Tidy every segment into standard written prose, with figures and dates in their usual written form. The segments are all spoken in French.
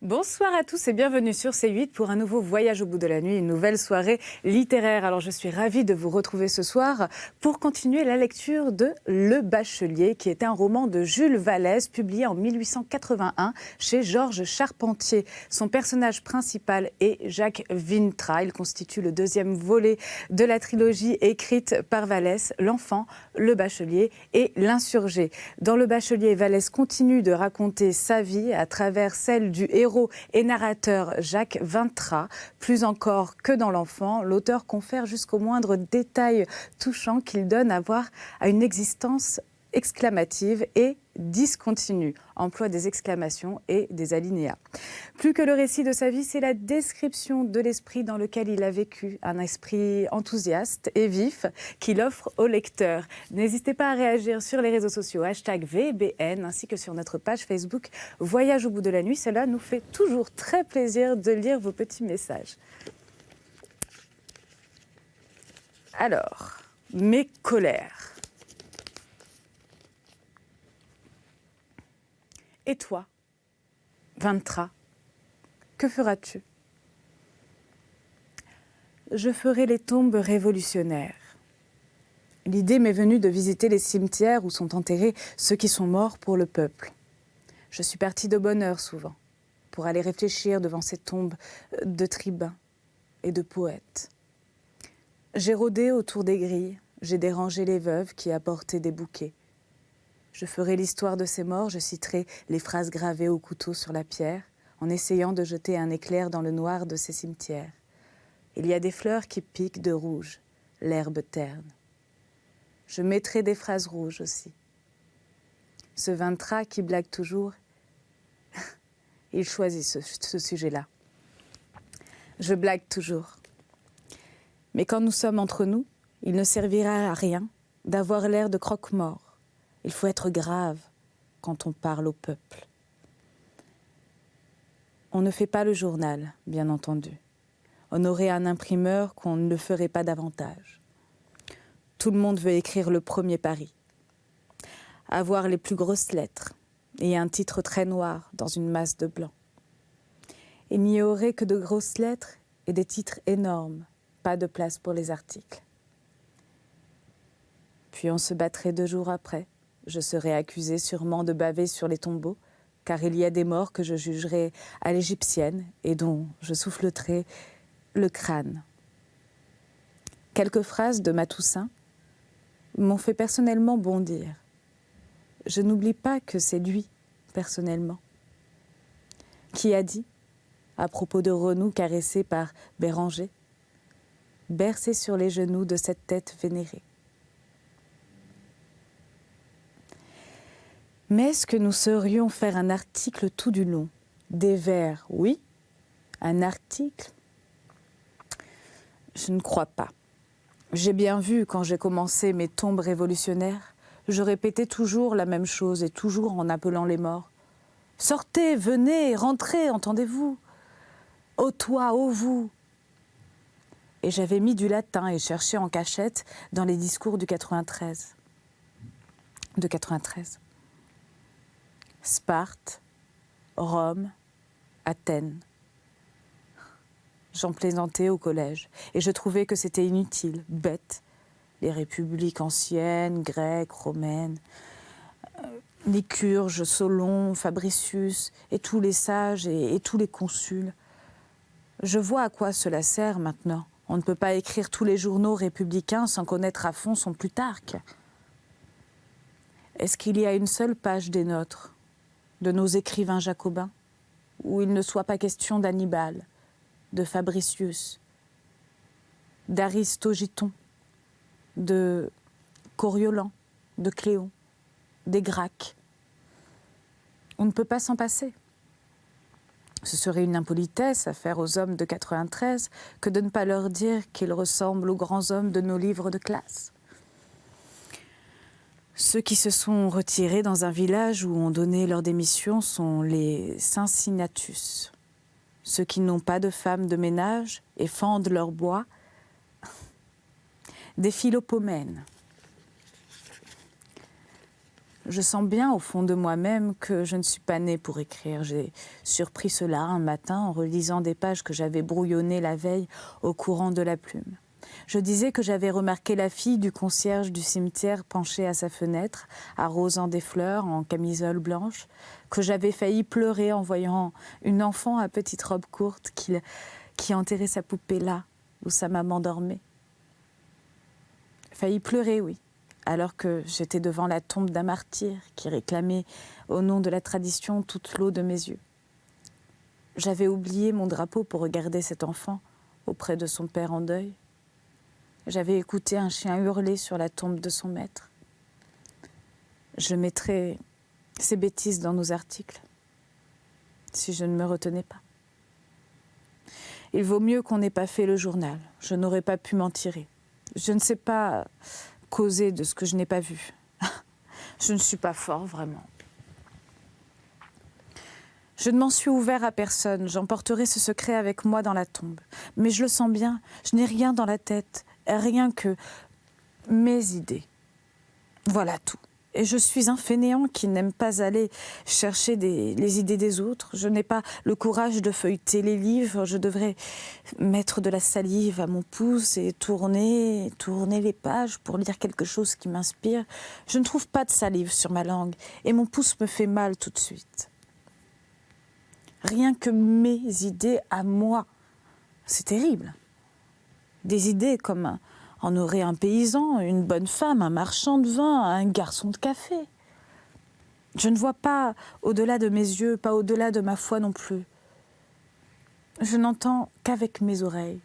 Bonsoir à tous et bienvenue sur C8 pour un nouveau voyage au bout de la nuit, une nouvelle soirée littéraire. Alors je suis ravie de vous retrouver ce soir pour continuer la lecture de Le Bachelier, qui est un roman de Jules Vallès publié en 1881 chez Georges Charpentier. Son personnage principal est Jacques Vintra. Il constitue le deuxième volet de la trilogie écrite par Vallès, L'Enfant, Le Bachelier et L'Insurgé. Dans Le Bachelier, Vallès continue de raconter sa vie à travers celle du héros et narrateur Jacques Vintra. Plus encore que dans L'Enfant, l'auteur confère jusqu'au moindre détail touchant qu'il donne à voir à une existence exclamative et discontinue. Emploi des exclamations et des alinéas. Plus que le récit de sa vie, c'est la description de l'esprit dans lequel il a vécu. Un esprit enthousiaste et vif qu'il offre au lecteur. N'hésitez pas à réagir sur les réseaux sociaux, #VBN, ainsi que sur notre page Facebook Voyage au bout de la nuit. Cela nous fait toujours très plaisir de lire vos petits messages. Alors, mes colères. Et toi, Vintra, que feras-tu? Je ferai les tombes révolutionnaires. L'idée m'est venue de visiter les cimetières où sont enterrés ceux qui sont morts pour le peuple. Je suis partie de bonne heure souvent pour aller réfléchir devant ces tombes de tribuns et de poètes. J'ai rôdé autour des grilles, j'ai dérangé les veuves qui apportaient des bouquets. Je ferai l'histoire de ces morts, je citerai les phrases gravées au couteau sur la pierre, en essayant de jeter un éclair dans le noir de ces cimetières. Il y a des fleurs qui piquent de rouge, l'herbe terne. Je mettrai des phrases rouges aussi. Ce Vintra qui blague toujours, il choisit ce sujet-là. Je blague toujours. Mais quand nous sommes entre nous, il ne servira à rien d'avoir l'air de croque-mort. Il faut être grave quand on parle au peuple. On ne fait pas le journal, bien entendu. On aurait un imprimeur qu'on ne le ferait pas davantage. Tout le monde veut écrire le premier pari. Avoir les plus grosses lettres et un titre très noir dans une masse de blanc. Il n'y aurait que de grosses lettres et des titres énormes, pas de place pour les articles. Puis on se battrait 2 jours après. Je serai accusée sûrement de baver sur les tombeaux, car il y a des morts que je jugerai à l'égyptienne et dont je soufflerai le crâne. Quelques phrases de Matoussin m'ont fait personnellement bondir. Je n'oublie pas que c'est lui, personnellement, qui a dit, à propos de Renou caressé par Béranger, « Bercé sur les genoux de cette tête vénérée ». Mais est-ce que nous saurions faire un article tout du long? Des vers, oui. Un article? Je ne crois pas. J'ai bien vu, quand j'ai commencé mes tombes révolutionnaires, je répétais toujours la même chose et toujours en appelant les morts. « Sortez, venez, rentrez, entendez-vous? Ô toi, ô vous !» Et j'avais mis du latin et cherché en cachette dans les discours de 93. Sparte, Rome, Athènes. J'en plaisantais au collège et je trouvais que c'était inutile, bête. Les républiques anciennes, grecques, romaines, Lycurge, Solon, Fabricius et tous les sages et tous les consuls. Je vois à quoi cela sert maintenant. On ne peut pas écrire tous les journaux républicains sans connaître à fond son Plutarque. Est-ce qu'il y a une seule page des nôtres, de nos écrivains jacobins, où il ne soit pas question d'Hannibal, de Fabricius, d'Aristogiton, de Coriolan, de Cléon, des Gracques? On ne peut pas s'en passer. Ce serait une impolitesse à faire aux hommes de 93 que de ne pas leur dire qu'ils ressemblent aux grands hommes de nos livres de classe. Ceux qui se sont retirés dans un village où on donnait leur démission sont les Cincinnatus. Ceux qui n'ont pas de femmes de ménage et fendent leur bois, des Philopomènes. Je sens bien au fond de moi-même que je ne suis pas née pour écrire. J'ai surpris cela un matin en relisant des pages que j'avais brouillonnées la veille au courant de la plume. Je disais que j'avais remarqué la fille du concierge du cimetière penchée à sa fenêtre, arrosant des fleurs en camisole blanche, que j'avais failli pleurer en voyant une enfant à petite robe courte qui enterrait sa poupée là, où sa maman dormait. Failli pleurer, oui, alors que j'étais devant la tombe d'un martyr qui réclamait, au nom de la tradition, toute l'eau de mes yeux. J'avais oublié mon drapeau pour regarder cet enfant auprès de son père en deuil. J'avais écouté un chien hurler sur la tombe de son maître. Je mettrais ces bêtises dans nos articles, si je ne me retenais pas. Il vaut mieux qu'on n'ait pas fait le journal. Je n'aurais pas pu m'en tirer. Je ne sais pas causer de ce que je n'ai pas vu. Je ne suis pas fort, vraiment. Je ne m'en suis ouvert à personne. J'emporterai ce secret avec moi dans la tombe. Mais je le sens bien, je n'ai rien dans la tête. Rien que mes idées. Voilà tout. Et je suis un fainéant qui n'aime pas aller chercher les idées des autres. Je n'ai pas le courage de feuilleter les livres. Je devrais mettre de la salive à mon pouce et tourner les pages pour lire quelque chose qui m'inspire. Je ne trouve pas de salive sur ma langue et mon pouce me fait mal tout de suite. Rien que mes idées à moi. C'est terrible. Des idées comme en aurait un paysan, une bonne femme, un marchand de vin, un garçon de café. Je ne vois pas au-delà de mes yeux, pas au-delà de ma foi non plus. Je n'entends qu'avec mes oreilles.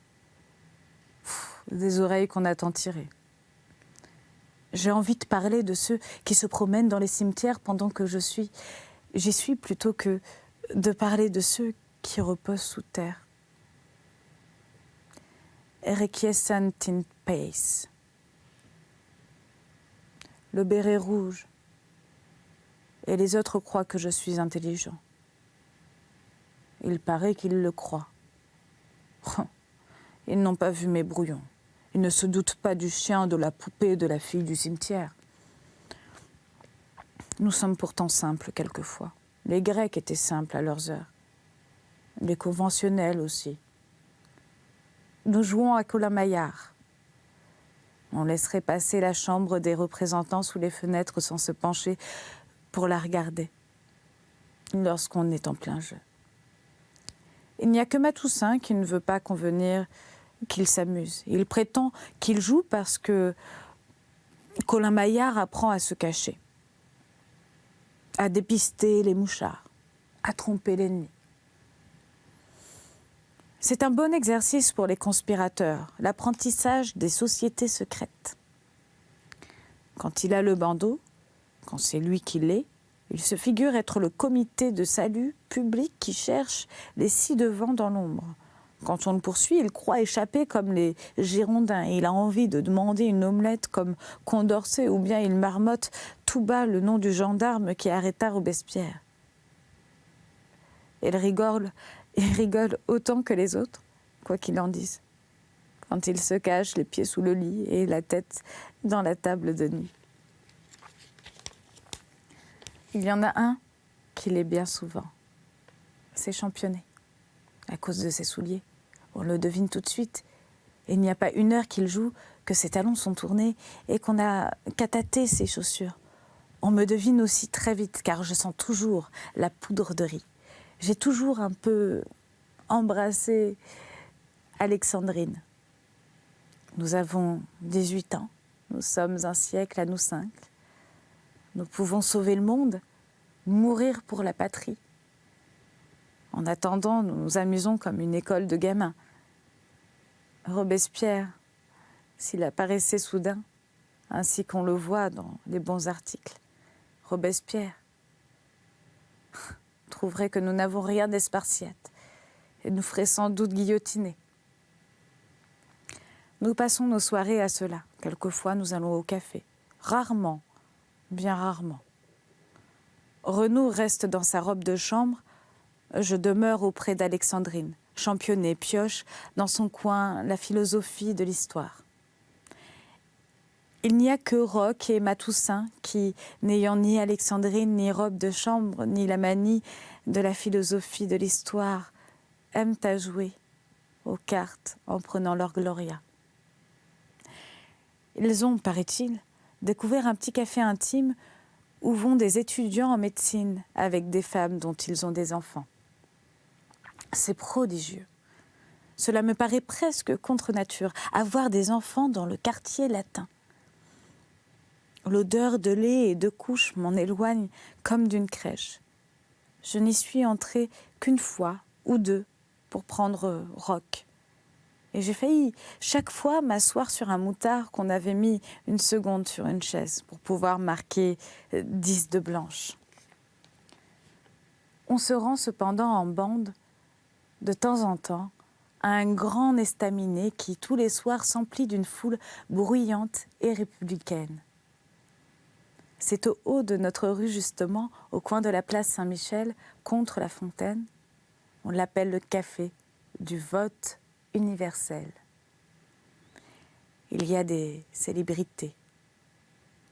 Des oreilles qu'on a tant tirées. J'ai envie de parler de ceux qui se promènent dans les cimetières pendant que j'y suis plutôt que de parler de ceux qui reposent sous terre. Requiescent in pace. Le béret rouge. Et les autres croient que je suis intelligent. Il paraît qu'ils le croient. Ils n'ont pas vu mes brouillons. Ils ne se doutent pas du chien, de la poupée, de la fille du cimetière. Nous sommes pourtant simples quelquefois. Les Grecs étaient simples à leurs heures. Les conventionnels aussi. Nous jouons à Colin-Maillard. On laisserait passer la chambre des représentants sous les fenêtres sans se pencher pour la regarder, lorsqu'on est en plein jeu. Il n'y a que Matoussin qui ne veut pas convenir qu'il s'amuse. Il prétend qu'il joue parce que Colin-Maillard apprend à se cacher, à dépister les mouchards, à tromper l'ennemi. C'est un bon exercice pour les conspirateurs, l'apprentissage des sociétés secrètes. Quand il a le bandeau, quand c'est lui qui l'est, il se figure être le comité de salut public qui cherche les ci-devant dans l'ombre. Quand on le poursuit, il croit échapper comme les Girondins. Il a envie de demander une omelette comme Condorcet ou bien il marmotte tout bas le nom du gendarme qui arrêta Robespierre. Il rigole autant que les autres, quoi qu'il en dise, quand il se cache les pieds sous le lit et la tête dans la table de nuit. Il y en a un qui l'est bien souvent. C'est Championnet, à cause de ses souliers. On le devine tout de suite. Et il n'y a pas une heure qu'il joue que ses talons sont tournés et qu'on n'a qu'à tâter ses chaussures. On me devine aussi très vite, car je sens toujours la poudre de riz. J'ai toujours un peu embrassé Alexandrine. Nous avons 18 ans, nous sommes un siècle à nous 5. Nous pouvons sauver le monde, mourir pour la patrie. En attendant, nous nous amusons comme une école de gamins. Robespierre, s'il apparaissait soudain, ainsi qu'on le voit dans les bons articles, Robespierre trouverait que nous n'avons rien d'espartiate et nous ferait sans doute guillotiner. Nous passons nos soirées à cela. Quelquefois, nous allons au café. Rarement, bien rarement. Renaud reste dans sa robe de chambre. Je demeure auprès d'Alexandrine. Championnet pioche dans son coin la philosophie de l'histoire. Il n'y a que Roch et Matoussin qui, n'ayant ni Alexandrine, ni robe de chambre, ni la manie de la philosophie de l'histoire, aiment à jouer aux cartes en prenant leur gloria. Ils ont, paraît-il, découvert un petit café intime où vont des étudiants en médecine avec des femmes dont ils ont des enfants. C'est prodigieux. Cela me paraît presque contre nature, avoir des enfants dans le quartier latin. L'odeur de lait et de couches m'en éloigne comme d'une crèche. Je n'y suis entrée qu'une fois ou deux pour prendre Roch. Et j'ai failli chaque fois m'asseoir sur un moutard qu'on avait mis une seconde sur une chaise pour pouvoir marquer 10 de blanche. On se rend cependant en bande, de temps en temps, à un grand estaminet qui, tous les soirs, s'emplit d'une foule bruyante et républicaine. C'est au haut de notre rue, justement, au coin de la place Saint-Michel, contre la fontaine. On l'appelle le café du vote universel. Il y a des célébrités.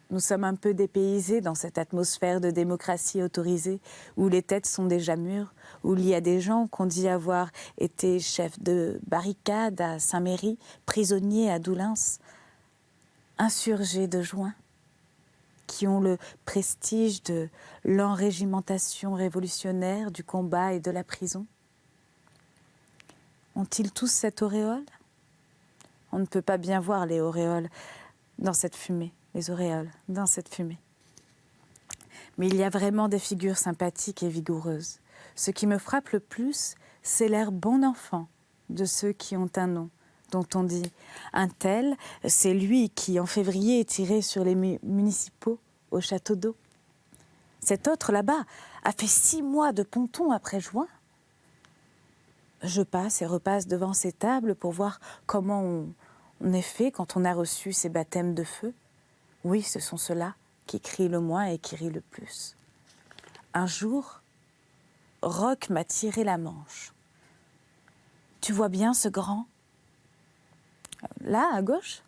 Nous sommes un peu dépaysés dans cette atmosphère de démocratie autorisée où les têtes sont déjà mûres, où il y a des gens qu'on dit avoir été chefs de barricade à Saint-Méry, prisonniers à Doullens, insurgés de juin, qui ont le prestige de l'enrégimentation révolutionnaire, du combat et de la prison. Ont-ils tous cette auréole? On ne peut pas bien voir les auréoles dans cette fumée, les auréoles dans cette fumée. Mais il y a vraiment des figures sympathiques et vigoureuses. Ce qui me frappe le plus, c'est l'air bon enfant de ceux qui ont un nom, dont on dit un tel, c'est lui qui en février est tiré sur les municipaux au château d'eau. Cet autre là-bas a fait 6 mois de ponton après juin. Je passe et repasse devant ces tables pour voir comment on est fait quand on a reçu ces baptêmes de feu. Oui, ce sont ceux-là qui crient le moins et qui rient le plus. Un jour, Roch m'a tiré la manche. Tu vois bien ce grand? Là, à gauche?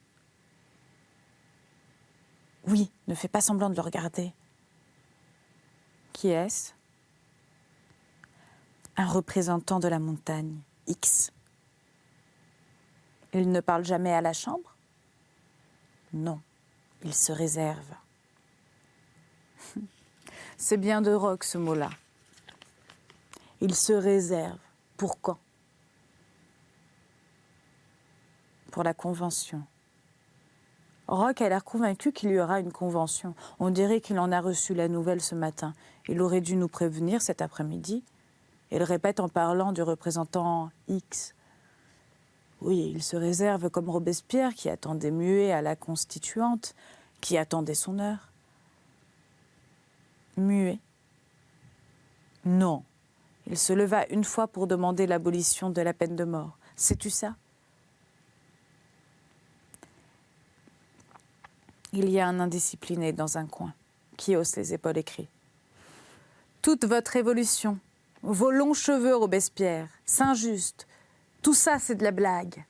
Oui, ne fais pas semblant de le regarder. Qui est-ce? Un représentant de la montagne, X. Il ne parle jamais à la chambre? Non, il se réserve. C'est bien de Roch ce mot-là. Il se réserve. Pour quand? Pour la convention. Roch a l'air convaincu qu'il y aura une convention. On dirait qu'il en a reçu la nouvelle ce matin. Il aurait dû nous prévenir cet après-midi. Il répète en parlant du représentant X. Oui, il se réserve comme Robespierre qui attendait muet à la Constituante, qui attendait son heure. Muet. Non. Il se leva une fois pour demander l'abolition de la peine de mort. Sais-tu ça? Il y a un indiscipliné dans un coin qui hausse les épaules et crie. Toute votre révolution, vos longs cheveux, Robespierre, Saint-Just, tout ça, c'est de la blague.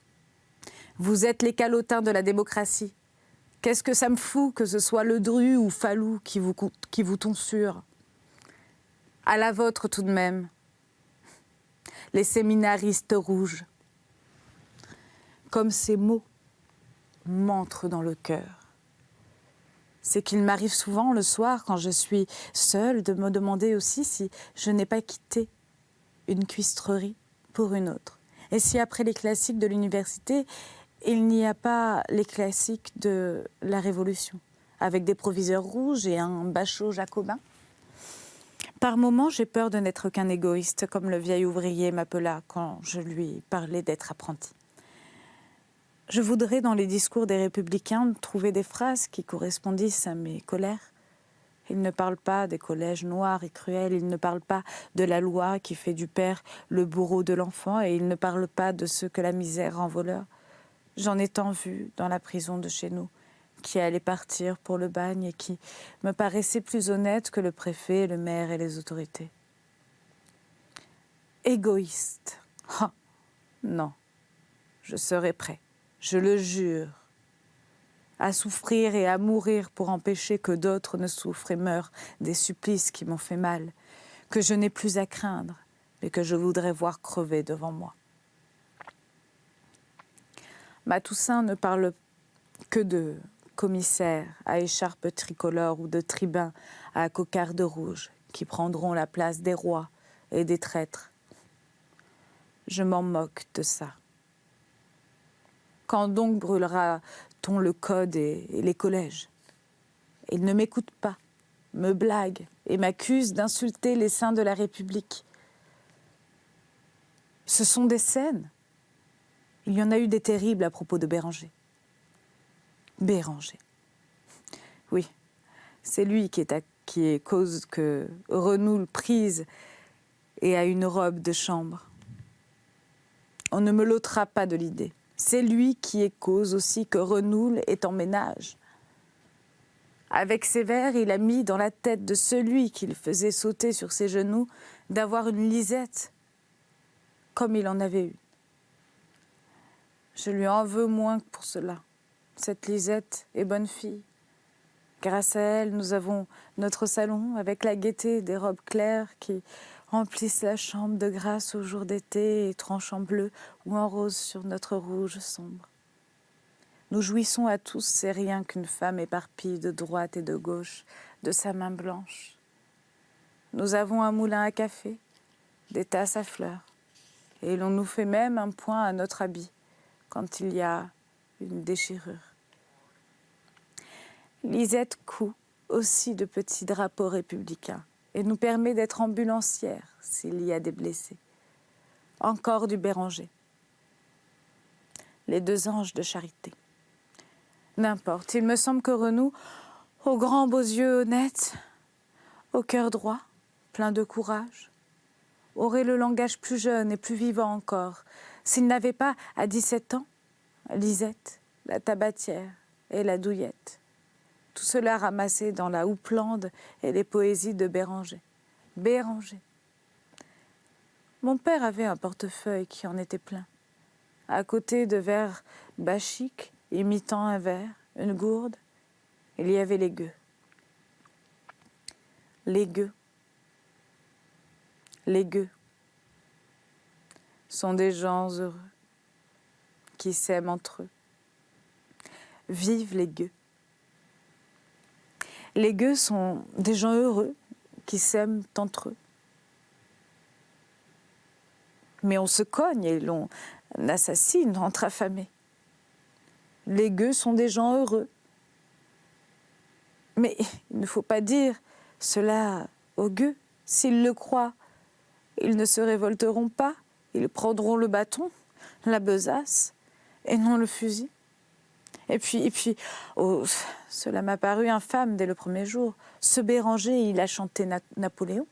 Vous êtes les calotins de la démocratie. Qu'est-ce que ça me fout que ce soit Ledru ou Falloux qui vous tonsure? À la vôtre tout de même. Les séminaristes rouges. Comme ces mots m'entrent dans le cœur. C'est qu'il m'arrive souvent le soir, quand je suis seule, de me demander aussi si je n'ai pas quitté une cuistrerie pour une autre. Et si après les classiques de l'université, il n'y a pas les classiques de la Révolution, avec des proviseurs rouges et un bachot jacobin. Par moments, j'ai peur de n'être qu'un égoïste, comme le vieil ouvrier m'appela quand je lui parlais d'être apprenti. Je voudrais, dans les discours des républicains, trouver des phrases qui correspondissent à mes colères. Ils ne parlent pas des collèges noirs et cruels, ils ne parlent pas de la loi qui fait du père le bourreau de l'enfant, et ils ne parlent pas de ceux que la misère rend voleurs. J'en ai tant vu dans la prison de chez nous, qui allaient partir pour le bagne et qui me paraissaient plus honnêtes que le préfet, le maire et les autorités. Égoïste. Ah, non, je serai prêt. Je le jure. à souffrir et à mourir pour empêcher que d'autres ne souffrent et meurent des supplices qui m'ont fait mal, que je n'ai plus à craindre, mais que je voudrais voir crever devant moi. Ma Toussaint ne parle que de commissaires à écharpe tricolore ou de tribuns à cocarde rouge qui prendront la place des rois et des traîtres. Je m'en moque de ça. Quand donc brûlera-t-on le code et les collèges? Il ne m'écoute pas, me blague et m'accuse d'insulter les saints de la République. Ce sont des scènes. Il y en a eu des terribles à propos de Béranger. Béranger. Oui, c'est lui qui est cause que Renoul prise et a une robe de chambre. On ne me l'ôtera pas de l'idée. C'est lui qui est cause aussi que Renoul est en ménage. Avec ses vers, il a mis dans la tête de celui qu'il faisait sauter sur ses genoux d'avoir une Lisette, comme il en avait une. Je lui en veux moins que pour cela. Cette Lisette est bonne fille. Grâce à elle, nous avons notre salon avec la gaieté des robes claires qui remplissent la chambre de grâce au jour d'été et tranchent en bleu ou en rose sur notre rouge sombre. Nous jouissons à tous, c'est rien qu'une femme éparpille de droite et de gauche de sa main blanche. Nous avons un moulin à café, des tasses à fleurs, et l'on nous fait même un point à notre habit quand il y a une déchirure. Lisette coud aussi de petits drapeaux républicains et nous permet d'être ambulancières s'il y a des blessés. Encore du Béranger. Les deux anges de charité. N'importe, il me semble que Renoul, aux grands beaux yeux honnêtes, au cœur droit, plein de courage, aurait le langage plus jeune et plus vivant encore, s'il n'avait pas, à 17 ans, Lisette, la tabatière et la douillette. Tout cela ramassé dans la houppelande et les poésies de Béranger. Béranger. Mon père avait un portefeuille qui en était plein. À côté de vers bachiques, imitant un verre, une gourde, il y avait les gueux. Les gueux. Les gueux sont des gens heureux qui s'aiment entre eux. Vive les gueux. Les gueux sont des gens heureux qui s'aiment entre eux. Mais on se cogne et l'on assassine entre affamés. Les gueux sont des gens heureux. Mais il ne faut pas dire cela aux gueux. S'ils le croient, ils ne se révolteront pas. Ils prendront le bâton, la besace et non le fusil. Et puis, cela m'a paru infâme dès le premier jour. Ce Béranger, il a chanté Napoléon.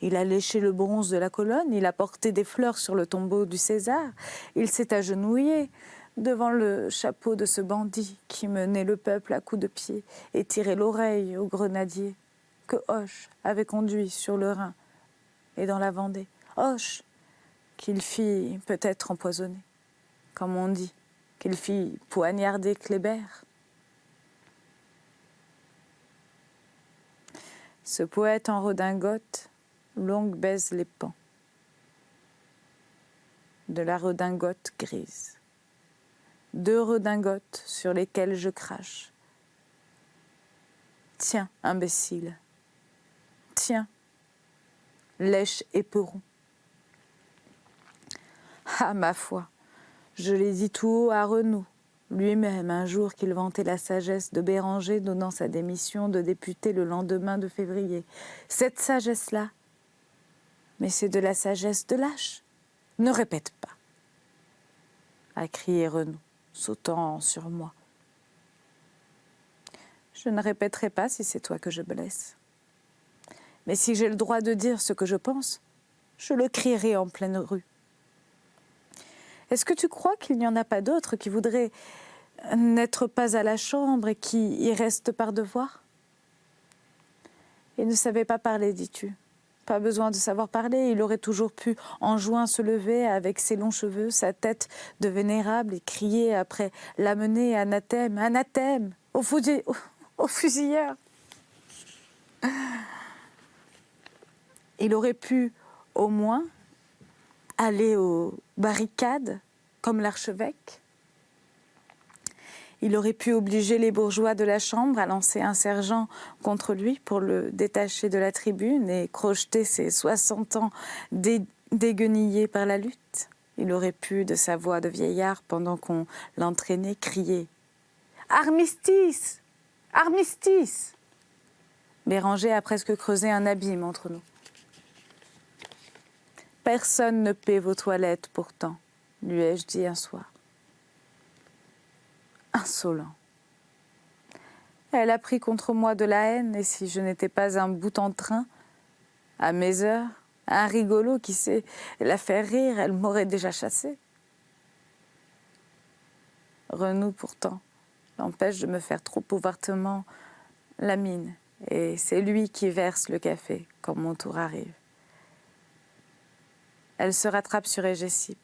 Il a léché le bronze de la colonne, il a porté des fleurs sur le tombeau du César. Il s'est agenouillé devant le chapeau de ce bandit qui menait le peuple à coups de pied et tirait l'oreille au grenadier que Hoche avait conduit sur le Rhin et dans la Vendée. Hoche, qu'il fit peut-être empoisonner, comme on dit, qu'il fit poignarder Kléber. Ce poète en redingote, longue baise les pans de la redingote grise. 2 redingotes sur lesquelles je crache. Tiens, imbécile. Tiens, lèche éperon. Ah, ma foi, je l'ai dit tout haut à Renoul, lui-même, un jour qu'il vantait la sagesse de Béranger donnant sa démission de député le lendemain de février. Cette sagesse-là, mais c'est de la sagesse de lâche. Ne répète pas, a crié Renoul, sautant sur moi. Je ne répéterai pas si c'est toi que je blesse. Mais si j'ai le droit de dire ce que je pense, je le crierai en pleine rue. Est-ce que tu crois qu'il n'y en a pas d'autres qui voudraient n'être pas à la chambre et qui y restent par devoir? Ils ne savaient pas parler, dis-tu. Pas besoin de savoir parler, il aurait toujours pu en juin se lever avec ses longs cheveux, sa tête de vénérable et crier après l'amener anathème, anathème, au fusilleur. Il aurait pu au moins aller aux barricades comme l'archevêque. Il aurait pu obliger les bourgeois de la Chambre à lancer un sergent contre lui pour le détacher de la tribune et crocheter ses 60 ans déguenillés par la lutte. Il aurait pu, de sa voix de vieillard, pendant qu'on l'entraînait, crier « Armistice ! Armistice !» Béranger a presque creusé un abîme entre nous. « Personne ne paie vos toilettes pourtant », lui ai-je dit un soir. Insolent. Elle a pris contre moi de la haine, et si je n'étais pas un bout en train, à mes heures, un rigolo qui sait la faire rire, elle m'aurait déjà chassé. Renou, pourtant, l'empêche de me faire trop ouvertement la mine, et c'est lui qui verse le café quand mon tour arrive. Elle se rattrape sur Hégésippe.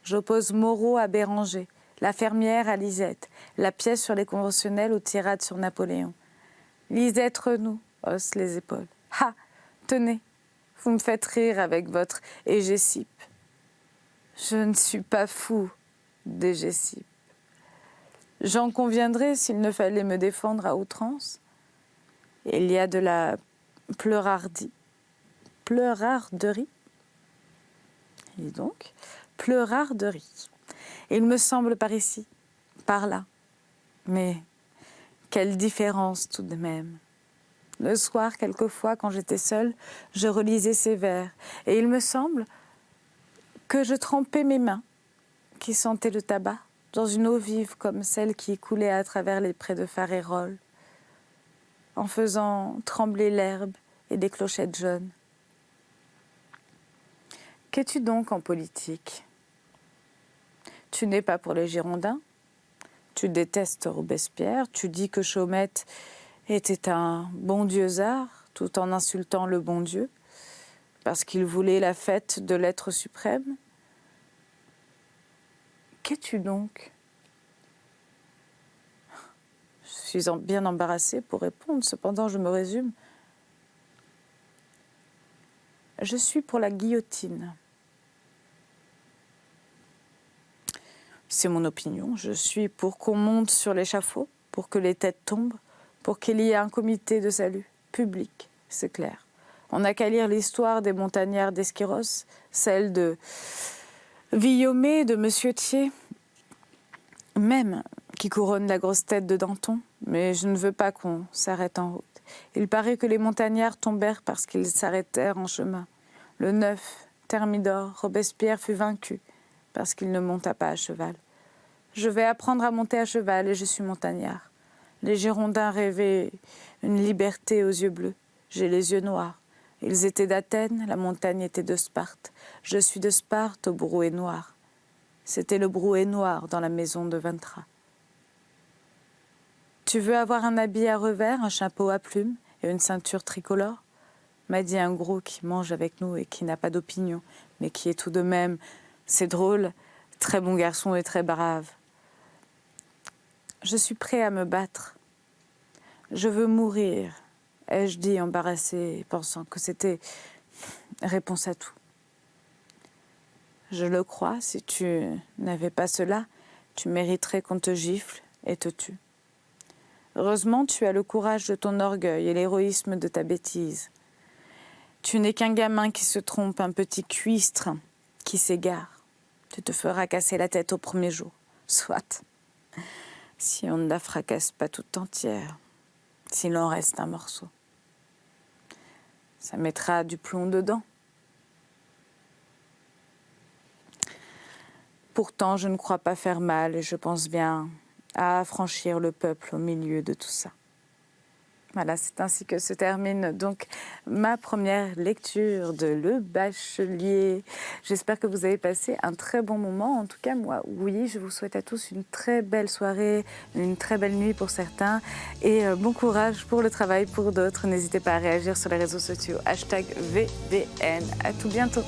J'oppose Moreau à Béranger, la fermière à Lisette, la pièce sur les conventionnels aux tirades sur Napoléon. Lisette Renou hausse les épaules. « Ah, tenez, vous me faites rire avec votre Hégésippe. Je ne suis pas fou d'Hégésippe. J'en conviendrais s'il ne fallait me défendre à outrance. Il y a de la pleurarderie. Et donc, pleurarderie. Il me semble par ici, par là. Mais quelle différence tout de même. Le soir, quelquefois, quand j'étais seule, je relisais ces vers. Et il me semble que je trempais mes mains, qui sentaient le tabac, dans une eau vive comme celle qui coulait à travers les prés de Farérols, en faisant trembler l'herbe et des clochettes jaunes. Qu'es-tu donc en politique ? Tu n'es pas pour les Girondins, tu détestes Robespierre, tu dis que Chaumette était un bon dieu-zard, tout en insultant le bon Dieu, parce qu'il voulait la fête de l'être suprême. Qu'es-tu donc ? Je suis bien embarrassée pour répondre, cependant je me résume. Je suis pour la guillotine. C'est mon opinion. Je suis pour qu'on monte sur l'échafaud, pour que les têtes tombent, pour qu'il y ait un comité de salut public, c'est clair. On n'a qu'à lire l'histoire des montagnards d'Esquirros, celle de Villomé, de Monsieur Thiers, même qui couronne la grosse tête de Danton. Mais je ne veux pas qu'on s'arrête en route. Il paraît que les montagnards tombèrent parce qu'ils s'arrêtèrent en chemin. Le 9, Thermidor, Robespierre fut vaincu parce qu'il ne monta pas à cheval. Je vais apprendre à monter à cheval et je suis montagnard. Les Girondins rêvaient une liberté aux yeux bleus. J'ai les yeux noirs. Ils étaient d'Athènes, la montagne était de Sparte. Je suis de Sparte, au brouet noir. C'était le brouet noir dans la maison de Ventra. Tu veux avoir un habit à revers, un chapeau à plumes et une ceinture tricolore ? M'a dit un gros qui mange avec nous et qui n'a pas d'opinion, mais qui est tout de même, c'est drôle, très bon garçon et très brave. Je suis prêt à me battre. Je veux mourir, ai-je dit embarrassée, pensant que c'était réponse à tout. Je le crois, si tu n'avais pas cela, tu mériterais qu'on te gifle et te tue. Heureusement, tu as le courage de ton orgueil et l'héroïsme de ta bêtise. Tu n'es qu'un gamin qui se trompe, un petit cuistre qui s'égare. Tu te feras casser la tête au premier jour. Soit, si on ne la fracasse pas toute entière, s'il en reste un morceau. Ça mettra du plomb dedans. Pourtant, je ne crois pas faire mal et je pense bien à affranchir le peuple au milieu de tout ça. Voilà, c'est ainsi que se termine donc ma première lecture de Le Bachelier. J'espère que vous avez passé un très bon moment. En tout cas, moi, oui, je vous souhaite à tous une très belle soirée, une très belle nuit pour certains et bon courage pour le travail pour d'autres. N'hésitez pas à réagir sur les réseaux sociaux, #VBN. À tout bientôt.